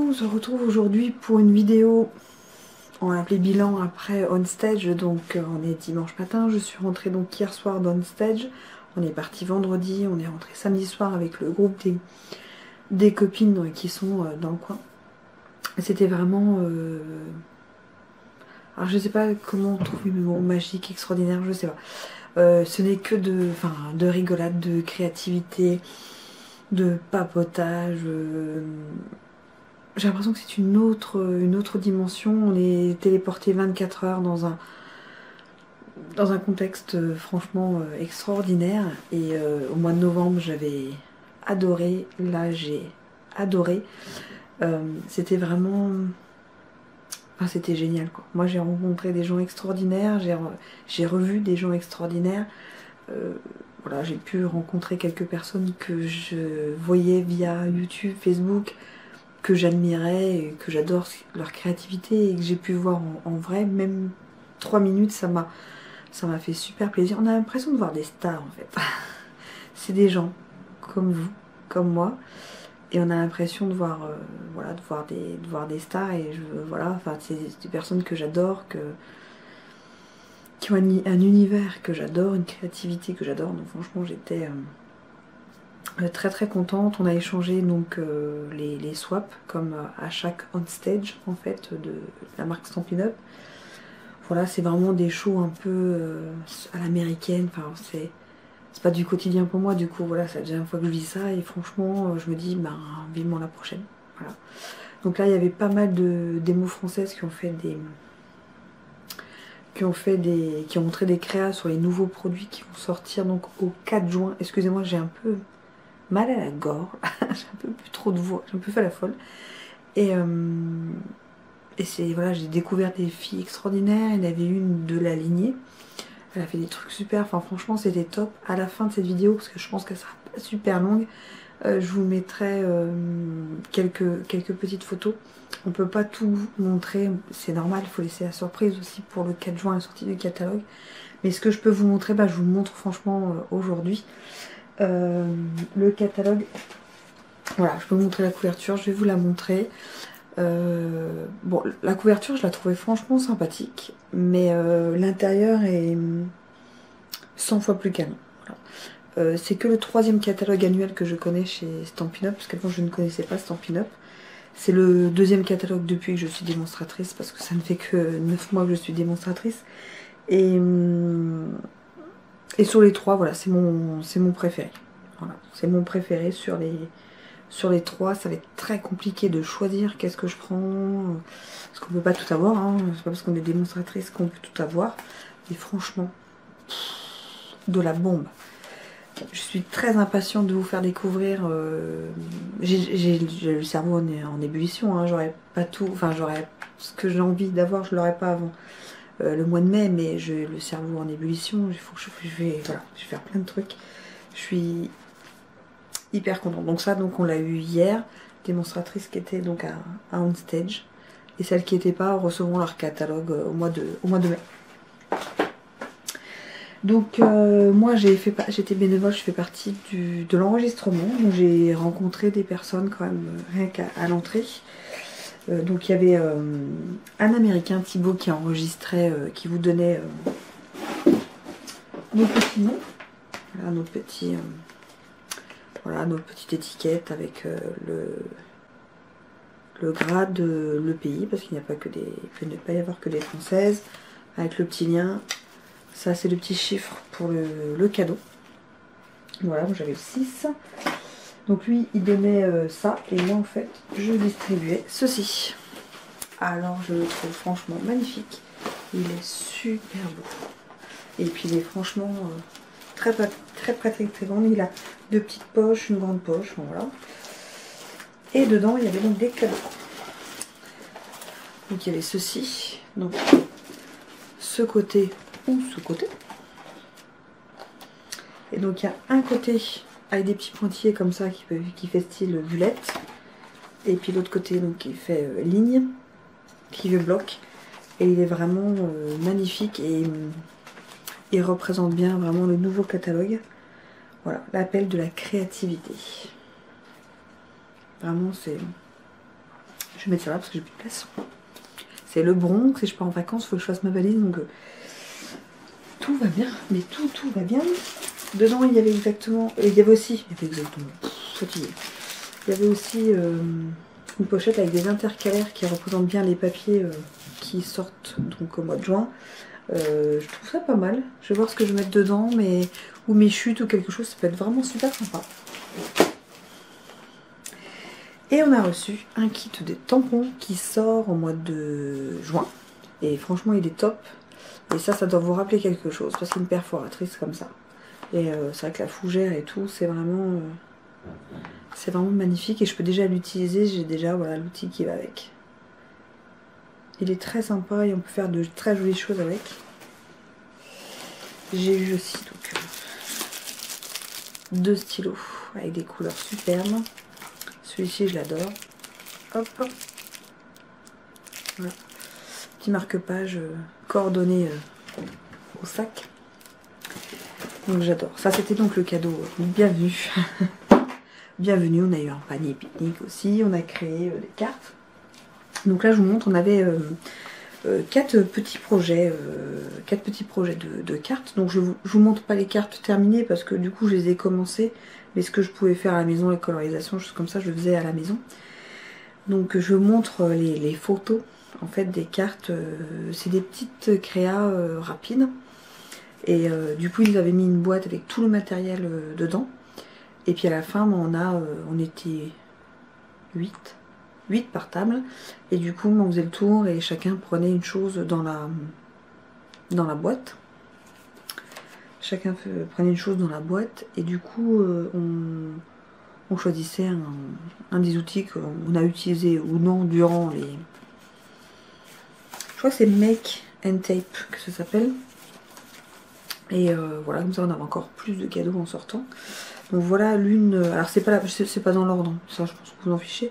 coup on se retrouve aujourd'hui pour une vidéo, on l'a appelé bilan après On Stage, donc on est dimanche matin, je suis rentrée donc hier soir d'On Stage, on est parti vendredi, on est rentré samedi soir avec le groupe des copines qui sont dans le coin. C'était vraiment... alors je sais pas comment trouver mes mots, magique, extraordinaire, je sais pas. Ce n'est que de rigolade, de créativité, de papotage. J'ai l'impression que c'est une autre dimension. On est téléporté 24 heures dans un contexte franchement extraordinaire. Et au mois de novembre, j'avais adoré. Là, j'ai adoré. C'était vraiment... Enfin, c'était génial, quoi. Moi, j'ai rencontré des gens extraordinaires. J'ai revu des gens extraordinaires. Voilà, j'ai pu rencontrer quelques personnes que je voyais via YouTube, Facebook, que j'admirais et que j'adore leur créativité et que j'ai pu voir en vrai, même 3 minutes, ça m'a fait super plaisir. On a l'impression de voir des stars en fait. C'est des gens comme vous, comme moi, et on a l'impression de voir, voilà, de voir des stars et voilà, enfin c'est des personnes que j'adore, qui ont un univers que j'adore, une créativité que j'adore. Donc franchement j'étais très très contente. On a échangé donc les swaps comme à chaque on stage en fait de la marque Stampin' Up. Voilà, c'est vraiment des shows un peu à l'américaine. Enfin, c'est pas du quotidien pour moi. Du coup, voilà, c'est la deuxième fois que je vis ça et franchement, je me dis, ben, vivement la prochaine. Voilà. Donc là, il y avait pas mal de démos françaises qui ont montré des créas sur les nouveaux produits qui vont sortir donc au 4 juin. Excusez-moi, j'ai un peu mal à la gorge, j'ai un peu plus trop de voix, j'ai un peu fait la folle. Et c'est voilà, j'ai découvert des filles extraordinaires. Il y en avait une de la lignée. Elle a fait des trucs super, enfin franchement c'était top. À la fin de cette vidéo, parce que je pense qu'elle sera pas super longue, je vous mettrai quelques petites photos. On peut pas tout montrer, c'est normal, il faut laisser la surprise aussi pour le 4 juin, la sortie du catalogue. Mais ce que je peux vous montrer, bah, je vous le montre franchement aujourd'hui. Le catalogue, voilà, je peux vous montrer la couverture, je vais vous la montrer. Bon, la couverture je la trouvais franchement sympathique, mais l'intérieur est 100 fois plus calme. Voilà. C'est que le 3e catalogue annuel que je connais chez Stampin' Up, parce qu'avant je ne connaissais pas Stampin' Up. C'est le 2e catalogue depuis que je suis démonstratrice, parce que ça ne fait que 9 mois que je suis démonstratrice. Et sur les 3, voilà, c'est mon préféré. Voilà, c'est mon préféré sur les 3. Ça va être très compliqué de choisir qu'est-ce que je prends, parce qu'on peut pas tout avoir, hein. C'est pas parce qu'on est démonstratrice qu'on peut tout avoir. Et franchement, de la bombe. Je suis très impatiente de vous faire découvrir. J'ai le cerveau en ébullition, hein. J'aurais pas tout, enfin j'aurais ce que j'ai envie d'avoir, je l'aurais pas avant le mois de mai, mais j'ai le cerveau en ébullition. Il faut que je vais faire plein de trucs. Je suis hyper contente. Donc ça, donc on l'a eu hier. Démonstratrice qui était donc à On Stage, et celles qui n'étaient pas recevront leur catalogue au mois de mai. Donc moi j'étais bénévole, je fais partie de l'enregistrement, donc j'ai rencontré des personnes quand même rien qu'à l'entrée. Donc il y avait un américain, Thibaut, qui enregistrait, qui vous donnait nos petits noms, voilà, nos petites étiquettes avec le grade, le pays, parce qu'il n'y a pas que des, il ne peut pas y avoir que des françaises, avec le petit lien. Ça c'est le petit chiffre pour le cadeau. Voilà, moi j'avais le 6. Donc lui il donnait ça, et moi en fait je distribuais ceci. Alors je le trouve franchement magnifique. Il est super beau. Et puis il est franchement très pratique, très grand. Il a 2 petites poches, une grande poche, voilà. Et dedans il y avait donc des cadeaux. Donc il y avait ceci, donc ce côté ou ce côté. Et donc il y a un côté avec des petits pointillés comme ça qui fait style bulette. Et puis l'autre côté donc qui fait ligne, qui fait bloc. Et il est vraiment magnifique et il représente bien vraiment le nouveau catalogue. Voilà, l'appel de la créativité. Vraiment je Je vais mettre ça là parce que j'ai plus de place. C'est le Bronx et je pars en vacances, il faut que je fasse ma valise, donc tout va bien, mais tout va bien. Dedans il y avait exactement, il y avait aussi, fatiguée. Il y avait aussi une pochette avec des intercalaires qui représentent bien les papiers qui sortent donc au mois de juin. Je trouve ça pas mal. Je vais voir ce que je vais mettre dedans, mais ou mes chutes ou quelque chose, ça peut être vraiment super sympa. Et on a reçu un kit des tampons qui sort au mois de juin. Et franchement il est top. Et ça doit vous rappeler quelque chose, parce qu'une perforatrice comme ça. Et c'est vrai que la fougère et tout, c'est vraiment magnifique. Et je peux déjà l'utiliser, j'ai déjà voilà l'outil qui va avec. Il est très sympa et on peut faire de très jolies choses avec. J'ai eu aussi donc 2 stylos avec des couleurs superbes. Celui-ci je l'adore. Hop. Voilà. Petit marque-page coordonné au sac. Donc j'adore. Ça c'était donc le cadeau bienvenue. Bienvenue, on a eu un panier pique-nique aussi. On a créé des cartes. Donc là je vous montre, on avait 4 petits projets de cartes. Donc je vous montre pas les cartes terminées parce que du coup je les ai commencées. Mais ce que je pouvais faire à la maison, les colorisations, choses comme ça, je le faisais à la maison. Donc je vous montre les photos en fait des cartes. C'est des petites créas rapides. Et du coup ils avaient mis une boîte avec tout le matériel dedans. Et puis à la fin on était 8 par table. Et du coup on faisait le tour et chacun prenait une chose dans la boîte. Chacun prenait une chose dans la boîte et du coup on choisissait un des outils qu'on a utilisé ou non durant les... Je crois que c'est Make and Tape que ça s'appelle. Et voilà, comme ça on avait encore plus de cadeaux en sortant. Donc voilà l'une... Alors c'est pas dans l'ordre, ça je pense que vous en fichez.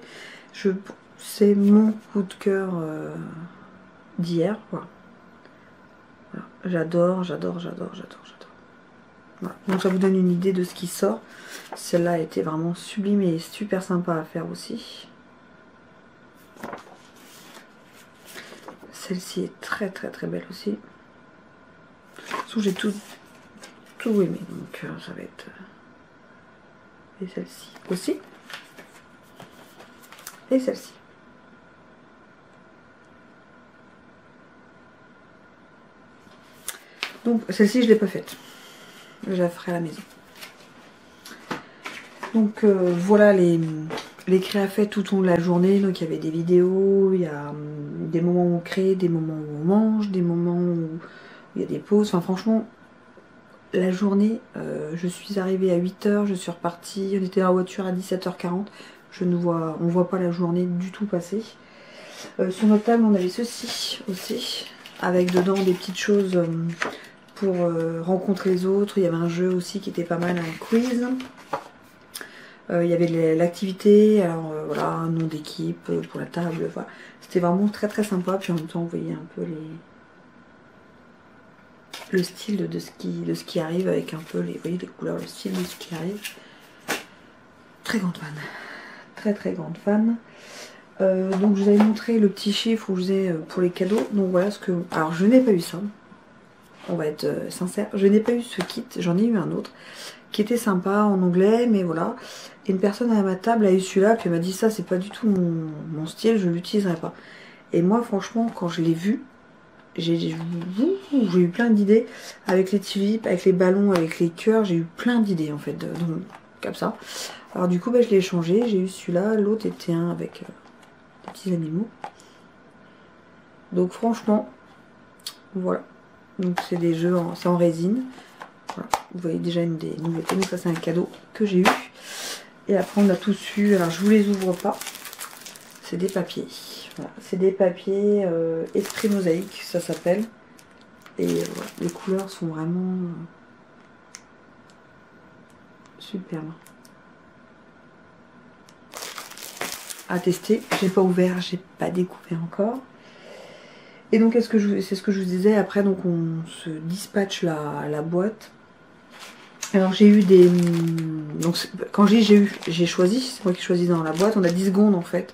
C'est mon coup de cœur d'hier. Voilà. J'adore. Voilà. Donc ça vous donne une idée de ce qui sort. Celle-là était vraiment sublime et super sympa à faire aussi. Celle-ci est très belle aussi. J'ai tout aimé, donc ça va être... Et celle-ci aussi. Et celle-ci. Donc celle-ci je l'ai pas faite. Je la ferai à la maison. Donc voilà les créas faites tout au long de la journée. Donc il y avait des vidéos, il y a des moments où on crée, des moments où on mange, des moments où il y a des pauses. Enfin franchement, la journée, je suis arrivée à 8 h, je suis repartie, on était dans la voiture à 17 h 40. On voit pas la journée du tout passer. Sur notre table on avait ceci aussi, avec dedans des petites choses pour rencontrer les autres. Il y avait un jeu aussi qui était pas mal, un quiz. Il y avait l'activité, alors voilà, un nom d'équipe pour la table, voilà. C'était vraiment très sympa. Puis en même temps, vous voyez un peu le style de ce qui arrive avec un peu vous voyez, les couleurs, le style de ce qui arrive. Très grande fan. Très grande fan. Donc je vous avais montré le petit chiffre où je faisais pour les cadeaux. Donc voilà ce que... Alors je n'ai pas eu ça. On va être sincère. Je n'ai pas eu ce kit. J'en ai eu un autre qui était sympa en anglais. Mais voilà. Et une personne à ma table a eu celui-là. Puis elle m'a dit ça c'est pas du tout mon style. Je l'utiliserai pas. Et moi franchement quand je l'ai vu. J'ai eu plein d'idées. Avec les tulipes, avec les ballons, avec les cœurs. J'ai eu plein d'idées en fait. Comme ça. Alors du coup je l'ai échangé. J'ai eu celui-là. L'autre était un avec... des petits animaux. Donc franchement, voilà. Donc c'est des jeux, c'est en résine. Voilà. Vous voyez déjà une des nouveautés. Donc ça c'est un cadeau que j'ai eu. Et après on a tous eu, alors je vous les ouvre pas. C'est des papiers. Voilà. C'est des papiers esprit mosaïque, ça s'appelle. Et voilà. Les couleurs sont vraiment superbes. À tester, j'ai pas ouvert, j'ai pas découvert encore. Et donc c'est ce que je vous disais, après donc on se dispatche la boîte. Alors j'ai eu des... Donc quand j'ai choisi, c'est moi qui choisis dans la boîte, on a 10 secondes en fait.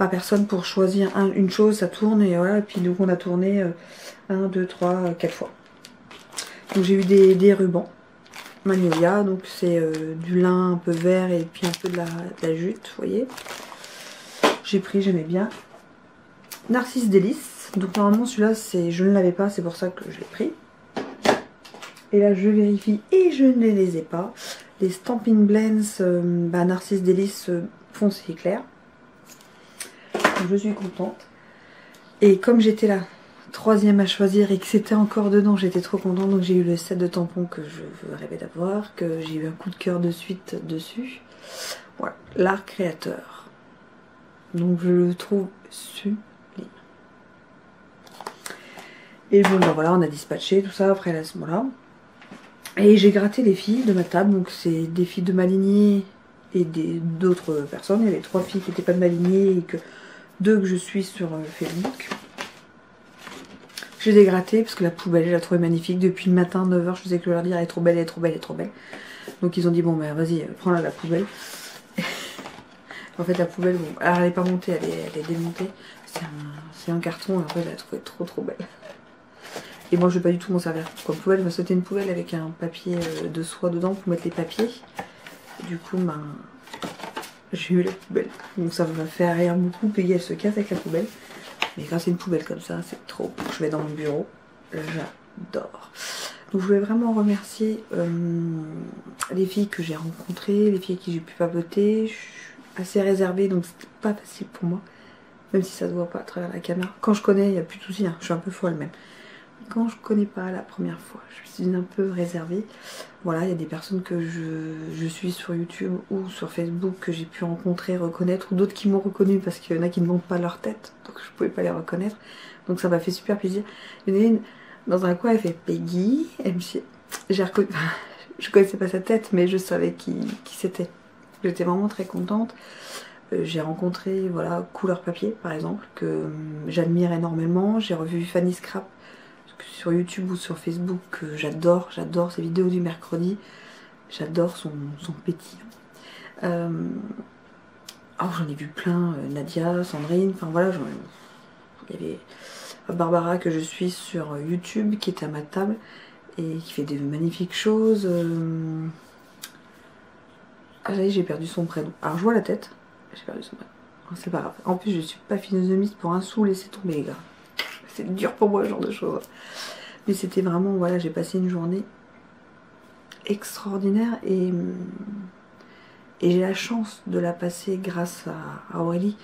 par personne pour choisir une chose, ça tourne et voilà, et puis donc on a tourné 1, 2, 3, 4 fois. Donc j'ai eu des rubans Magnolia, donc c'est du lin un peu vert et puis un peu de la jute, vous voyez. J'ai pris, j'aimais bien. Narcisse Délice, donc normalement celui-là je ne l'avais pas, c'est pour ça que je l'ai pris. Et là je vérifie et je ne les ai pas. Les Stampin' Blends Narcisse Délice foncé et clair. Donc je suis contente. Et comme j'étais là, troisième à choisir et que c'était encore dedans, j'étais trop contente. Donc j'ai eu le set de tampons que je rêvais d'avoir, que j'ai eu un coup de cœur de suite dessus. Voilà, l'art créateur. Donc je le trouve sublime. Et bon ben voilà, on a dispatché tout ça après à ce moment-là. Et j'ai gratté les filles de ma table, donc c'est des filles de ma lignée et d'autres personnes. Il y avait 3 filles qui n'étaient pas de ma lignée et que 2 que je suis sur Facebook. Je les ai grattées parce que la poubelle, je la trouvais magnifique. Depuis le matin, 9 h, je faisais que leur dire elle est trop belle, elle est trop belle, elle est trop belle. Donc ils ont dit bon ben vas-y, prends-la la poubelle. En fait la poubelle, bon, alors elle n'est pas montée, elle est démontée. C'est un carton et en fait je la trouvais trop belle. Et moi je vais pas du tout m'en servir comme poubelle, c'était une poubelle avec un papier de soie dedans pour mettre les papiers. Et du coup ben j'ai eu la poubelle. Donc ça va faire rire beaucoup, Peggy elle se casse avec la poubelle. Mais quand c'est une poubelle comme ça, c'est trop. Je vais dans mon bureau, j'adore. Donc je voulais vraiment remercier les filles que j'ai rencontrées, les filles à qui j'ai pu papoter. Je suis assez réservée, donc c'était pas facile pour moi. Même si ça se voit pas à travers la caméra. Quand je connais, il n'y a plus de soucis, hein. Je suis un peu folle même. Quand je connais pas la première fois, je suis un peu réservée. Voilà, il y a des personnes que je suis sur YouTube ou sur Facebook que j'ai pu rencontrer, reconnaître, ou d'autres qui m'ont reconnu parce qu'il y en a qui ne montrent pas leur tête, donc je pouvais pas les reconnaître. Donc ça m'a fait super plaisir. Il y en a une dans un coin, elle fait Peggy. Elle me dit, j'ai reconnu, je connaissais pas sa tête, mais je savais qui c'était. J'étais vraiment très contente. J'ai rencontré, voilà, Couleur Papier par exemple, que j'admire énormément. J'ai revu Fanny Scrap sur YouTube ou sur Facebook, que j'adore ses vidéos du mercredi. J'adore son pétillant. Oh, j'en ai vu plein, Nadia, Sandrine, enfin voilà, il y avait Barbara que je suis sur YouTube qui est à ma table et qui fait des magnifiques choses. Ah, j'ai perdu son prénom. Alors je vois la tête, j'ai perdu son prénom. Oh, c'est pas grave. En plus je suis pas philosophiste pour un sou, laissez tomber les gars. C'est dur pour moi ce genre de choses. Mais c'était vraiment, voilà, j'ai passé une journée extraordinaire et j'ai la chance de la passer grâce à Aurélie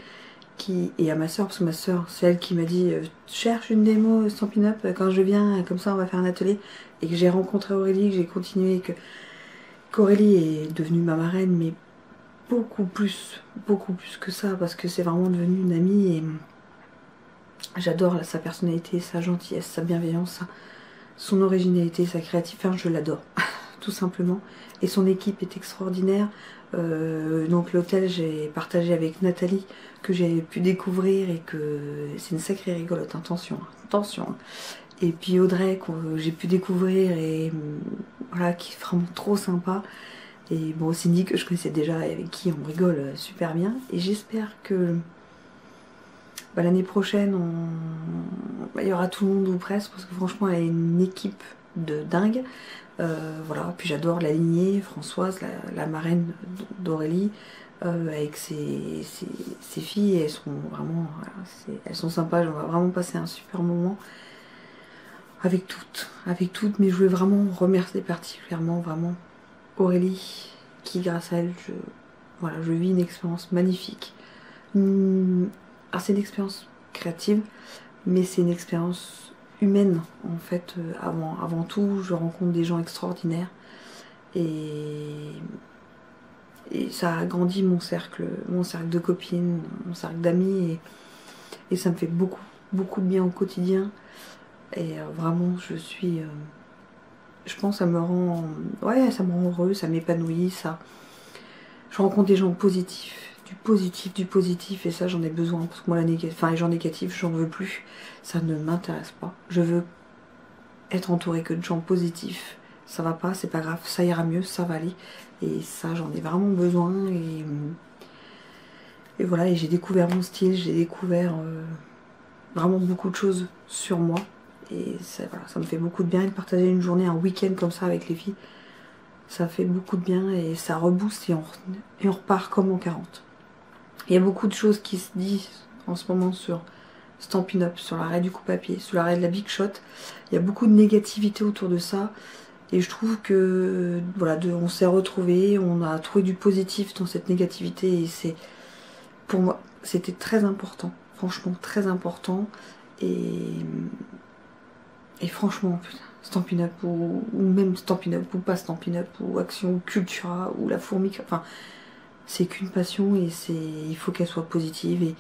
et à ma soeur, parce que ma soeur, c'est elle qui m'a dit cherche une démo Stampin' Up quand je viens, comme ça on va faire un atelier. Et que j'ai rencontré Aurélie, que j'ai continué, qu'Aurélie est devenue ma marraine, mais beaucoup plus que ça, parce que c'est vraiment devenu une amie et j'adore sa personnalité, sa gentillesse, sa bienveillance, son originalité, sa créativité, enfin je l'adore, tout simplement. Et son équipe est extraordinaire. Donc l'hôtel j'ai partagé avec Nathalie, que j'ai pu découvrir et que c'est une sacrée rigolote, attention. Et puis Audrey que j'ai pu découvrir et voilà, qui est vraiment trop sympa. Et bon, Cindy que je connaissais déjà et avec qui on rigole super bien. Et j'espère que l'année prochaine il y aura tout le monde ou presque, parce que franchement elle a une équipe de dingue. Voilà, puis j'adore la lignée, Françoise, la marraine d'Aurélie, avec ses filles, elles sont vraiment, voilà, elles sont sympas, on va vraiment passer un super moment avec toutes, mais je voulais vraiment remercier particulièrement vraiment Aurélie, qui grâce à elle, voilà, je vis une expérience magnifique. Alors c'est une expérience créative, mais c'est une expérience humaine en fait. Avant tout, je rencontre des gens extraordinaires et ça a agrandi mon cercle de copines, mon cercle d'amis et ça me fait beaucoup de bien au quotidien. Et vraiment je pense ça me rend heureux, ça m'épanouit, je rencontre des gens positifs, du positif, et ça j'en ai besoin, parce que moi les gens négatifs j'en veux plus, ça ne m'intéresse pas. Je veux être entourée que de gens positifs. Ça va pas, c'est pas grave, ça ira mieux, ça va aller, et ça j'en ai vraiment besoin. Et voilà, et j'ai découvert mon style, j'ai découvert vraiment beaucoup de choses sur moi. Et ça, voilà, ça me fait beaucoup de bien de partager une journée, un week-end comme ça avec les filles. Ça fait beaucoup de bien et ça rebooste et on repart comme en 40. Il y a beaucoup de choses qui se disent en ce moment sur Stampin' Up, sur l'arrêt du coupe-papier, sur l'arrêt de la Big Shot. Il y a beaucoup de négativité autour de ça. Et je trouve que voilà, on s'est retrouvés, on a trouvé du positif dans cette négativité et c'est, pour moi, c'était très important, franchement très important. Et franchement, putain, Stampin' Up ou même Stampin' Up ou pas Stampin' Up ou Action Cultura ou la Fourmi, enfin c'est qu'une passion et il faut qu'elle soit positive et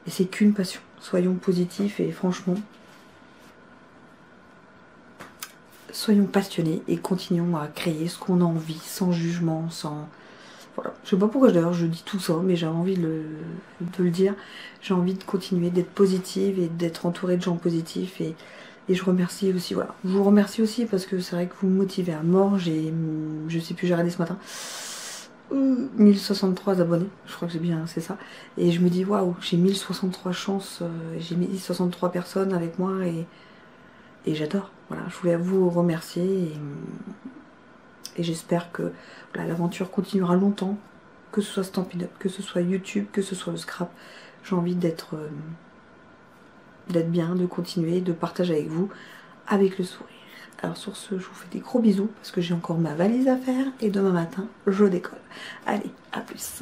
c'est qu'une passion. Soyons positifs et franchement, soyons passionnés et continuons à créer ce qu'on a envie, sans jugement, sans... Voilà. Je sais pas pourquoi d'ailleurs je dis tout ça, mais j'ai envie de le dire. J'ai envie de continuer d'être positive et d'être entourée de gens positifs et je remercie aussi, voilà. Je vous remercie aussi parce que c'est vrai que vous me motivez à mort. Je sais plus, j'ai regardé ce matin. 1063 abonnés, je crois que j'ai bien, c'est ça. Et je me dis, waouh, j'ai 1063 chances, j'ai 1063 personnes avec moi et j'adore. Voilà, je voulais vous remercier et j'espère que voilà, l'aventure continuera longtemps, que ce soit Stampin' Up, que ce soit YouTube, que ce soit le scrap. J'ai envie d'être bien, de continuer, de partager avec vous, avec le sourire. Alors sur ce, je vous fais des gros bisous parce que j'ai encore ma valise à faire et demain matin, je décolle. Allez, à plus.